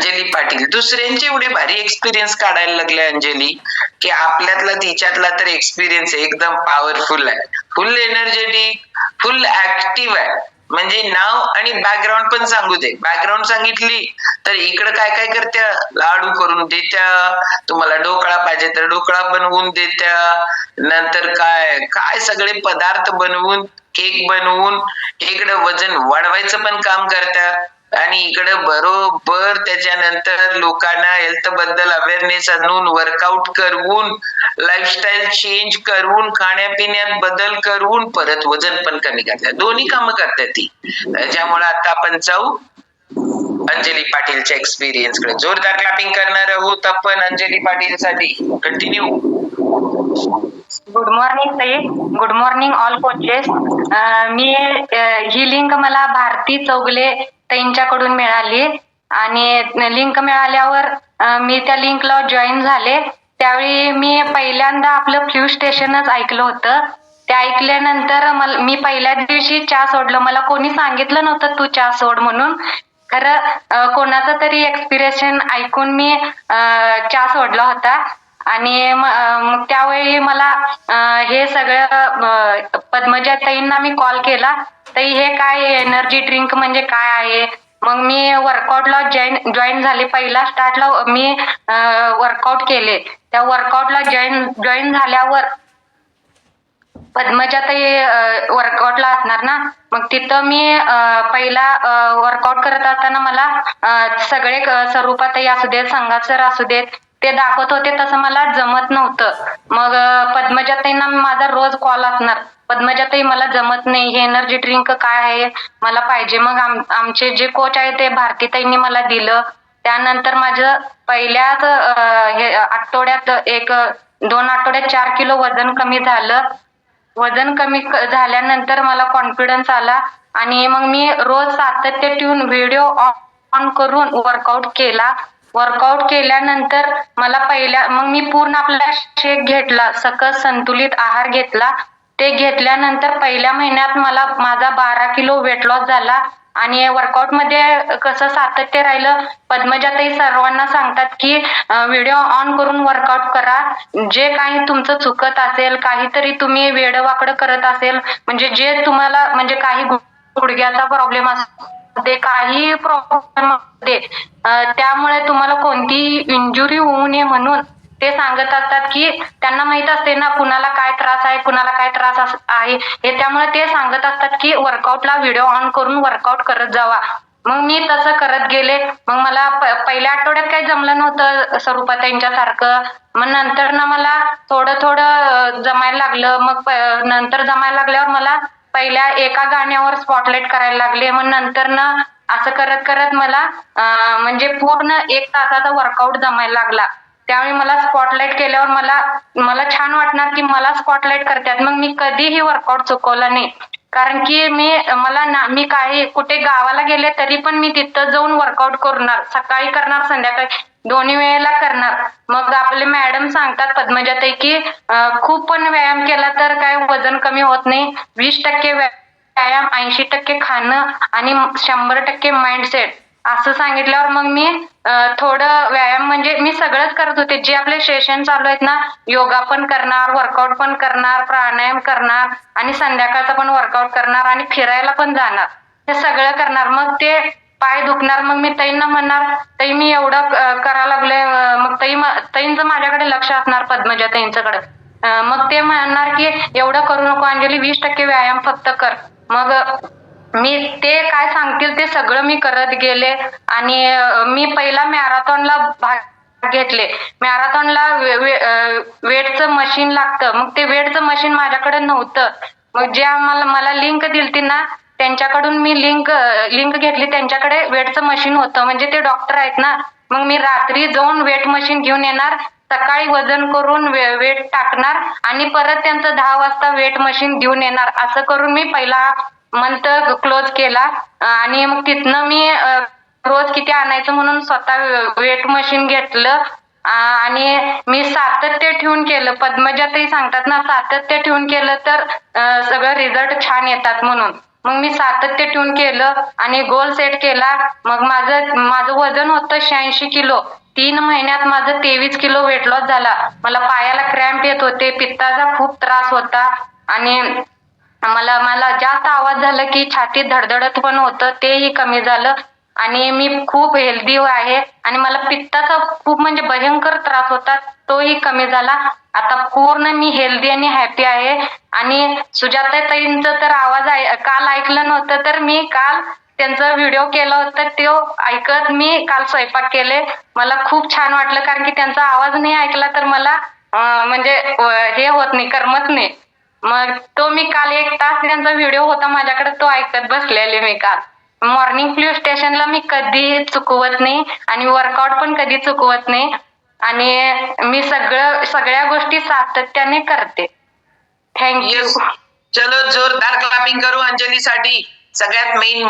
अंजली पाटील दुसऱ्यांचे एवढे भारी एक्सपिरियन्स काढायला लागले अंजली, की आपल्यातला तिच्यातला तर एक्सपिरियन्स एकदम पॉवरफुल आहे, फुल एनर्जेटिक, फुल ऍक्टिव्ह आहे. म्हणजे नाव आणि बॅकग्राऊंड पण सांगू दे. बॅकग्राऊंड सांगितली तर इकडं काय काय करत्या, लाडू करून देत्या, तुम्हाला ढोकळा पाहिजे तर ढोकळा बनवून देत्या, नंतर काय काय सगळे पदार्थ बनवून, केक बनवून इकडं वजन वाढवायचं पण काम करतात आणि इकडं बरोबर त्याच्यानंतर लोकांना हेल्थ बद्दल अवेअरनेस आणून, वर्कआउट करून, लाईफस्टाईल चेंज करून, खाण्यापिण्यात बदल करून परत वजन पण कमी करतात. दोन्ही कामं करतात ती. त्याच्यामुळे आता आपण जाऊ अंजली पाटीलच्या एक्सपिरियन्स कडे. जोरदार क्लॅपिंग करणार आहोत आपण अंजली पाटील साठी. कंटिन्यू. गुड मॉर्निंग ताई, गुड मॉर्निंग ऑल कोचेस. मी ही लिंक मला भारती चौगले ताईंच्याकडून मिळाली आणि लिंक मिळाल्यावर मी त्या लिंकला जॉईन झाले. त्यावेळी मी पहिल्यांदा आपलं फ्ल्यू स्टेशनच ऐकलं होतं. ते ऐकल्यानंतर मी पहिल्या दिवशी चहा सोडलं. मला कोणी सांगितलं नव्हतं तू चहा सोड म्हणून. खरं कोणाचं तरी एक्सपिरेशन ऐकून मी चहा सोडला होता आणि मग त्यावेळी मला हे सगळं पद्मजा ताईंना मी कॉल केला. ताई हे काय एनर्जी ड्रिंक म्हणजे काय आहे? मग मी वर्कआउटला जॉईन झाले. पहिला स्टार्टला मी वर्कआउट केले. त्या वर्कआउटला जॉईन झाल्यावर पद्मजा ताई वर्कआउटला असणार ना, मग तिथं मी पहिला वर्कआउट करत असताना मला सगळे स्वरूपाताई असू देत, संघात सर असू देत, ते दाखवत होते तसं मला जमत नव्हतं. मग पद्मजाताईंना माझा रोज कॉल असणार, पद्मजाताई मला जमत नाही, हे एनर्जी ड्रिंक काय आहे मला पाहिजे. मग आमचे जे कोच आहे ते भारतीताईंनी मला दिलं. त्यानंतर माझं पहिल्याच आठवड्यात 1-2 आठवड्यात 4 किलो वजन कमी झालं. वजन कमी झाल्यानंतर मला कॉन्फिडन्स आला आणि मग मी रोज सातत्य ठेवून व्हिडिओ ऑन करून वर्कआउट केला. वर्कआउट केल्यानंतर मला मग मी पूर्ण आपला शेक घेतला, सकस संतुलित आहार घेतला. ते घेतल्यानंतर पहिल्या महिन्यात माझा 12 किलो वेट लॉस झाला. आणि वर्कआउट मध्ये कसं सातत्य राहिलं, पद्मजाताई सर्वांना सांगतात की व्हिडिओ ऑन करून वर्कआउट करा. जे काही तुमचं चुकत असेल, काहीतरी तुम्ही वेडवाकडं करत असेल, म्हणजे जे तुम्हाला म्हणजे काही गुडघ्याचा प्रॉब्लेम असते, काही प्रॉब्लेम असते, त्यामुळे तुम्हाला कोणतीही इंजुरी होऊ नये म्हणून ते सांगत असतात की त्यांना माहित असते ना कुणाला काय त्रास आहे, कुणाला काय त्रास आहे हे, त्यामुळे ते सांगत असतात की वर्कआउटला व्हिडिओ ऑन करून वर्कआउट करत जावा. मग मी तसं करत गेले. मग मला पहिल्या आठवड्यात काही जमलं नव्हतं स्वरूपाताईंच्या सारखं. मग नंतर ना मला थोडं जमायला लागलं. मग नंतर जमायला लागल्यावर मला पहिल्या एका गाण्यावर स्पॉटलाइट करायला लागले. मग नंतर ना असं करत करत मला म्हणजे पूर्ण 1 तासाचा वर्कआउट जमायला लागला. त्यावेळी मला स्पॉटलाइट केल्यावर मला छान वाटणार की मला स्पॉटलाइट करतात. मग मी कधीही वर्कआउट चुकवला नाही, कारण की मी काही कुठे गावाला गेले तरी पण मी तिथं जाऊन वर्कआउट करणार, सकाळी करणार, संध्याकाळी दोन्ही वेळेला करणार. मग आपले मॅडम सांगतात पद्मजाताई की खूप पण व्यायाम केला तर काय वजन कमी होत नाही. 20% व्यायाम, 80% खाणं आणि 100% माइंडसेट असं सांगितल्यावर मग मी थोडं व्यायाम म्हणजे मी सगळंच करत होते. जे आपले सेशन चालू आहेत ना, योगा पण करणार, वर्कआउट पण करणार, प्राणायाम करणार आणि संध्याकाळचा पण वर्कआउट करणार आणि फिरायला पण जाणार, हे सगळं करणार. मग ते पाय दुखणार, मग मी ताईंना म्हणणार ताई मी एवढं करायला लागले. मग ताईंचं माझ्याकडे लक्ष असणार, पद्मजा ताईंच्याकडे. मग ते म्हणणार की एवढं करू नको अंजली, 20% व्यायाम फक्त कर. मग मी ते काय सांगतील ते सगळं मी करत गेले आणि मी पहिला मॅरेथॉनला भाग घेतले. मॅरेथॉनला वेटचं मशीन लागतं. मग ते वेटचं मशीन माझ्याकडे नव्हतं. मग जे मला लिंक दिलती ना त्यांच्याकडून मी लिंक घेतली. त्यांच्याकडे वेटचं मशीन होतं, म्हणजे ते डॉक्टर आहेत ना. मग मी रात्री जाऊन वेट मशीन घेऊन येणार, सकाळी वजन करून वेट टाकणार आणि परत त्यांचं 10 वाजता वेट मशीन घेऊन येणार. असं करून मी पहिला मंथ क्लोज केला. आणि मग तिथनं मी रोज किती आणायचं म्हणून स्वतः वेट मशीन घेतलं आणि मी सातत्य ठेवून केलं. पद्मजाताई सांगतात ना, सातत्य ठेवून केलं तर सगळं रिझल्ट छान येतात म्हणून. मग मी सातत्य ठेवून केलं आणि गोल सेट केला. मग माझं वजन होतं 86 किलो. 3 महिन्यात माझं 23 किलो वेट लॉस झाला. मला पायाला क्रॅम्प येत होते, पित्ताचा खूप त्रास होता आणि मला जास्त आवाज झाला की छातीत धडधडत पण होतं, तेही कमी झालं आणि मी खूप हेल्दी आहे आणि मला पित्ताचा खूप म्हणजे भयंकर त्रास होता, तोही कमी झाला. आता पूर्ण मी हेल्दी आणि हॅपी आहे. आणि सुजाताताईंचं तर आवाज काल ऐकलं नव्हतं, तर मी काल त्यांचा व्हिडिओ केला होता, तो ऐकत मी काल स्वयंपाक केले. मला खूप छान वाटलं, कारण की त्यांचा आवाज नाही ऐकला तर मला म्हणजे हे होत नाही, करमत नाही. मग तो मी काल 1 तास त्यांचा व्हिडिओ होता माझ्याकडे, तो ऐकत बसलेले मी काल. मॉर्निंग फ्लू स्टेशनला मी कधी चुकवत नाही आणि वर्कआउट पण कधी चुकवत नाही आणि मी सगळ्या गोष्टी सातत्याने करते. थँक्यू. येस, चलो जोरदार क्लॅपिंग करू अंजलीसाठी. सगळ्यात मेन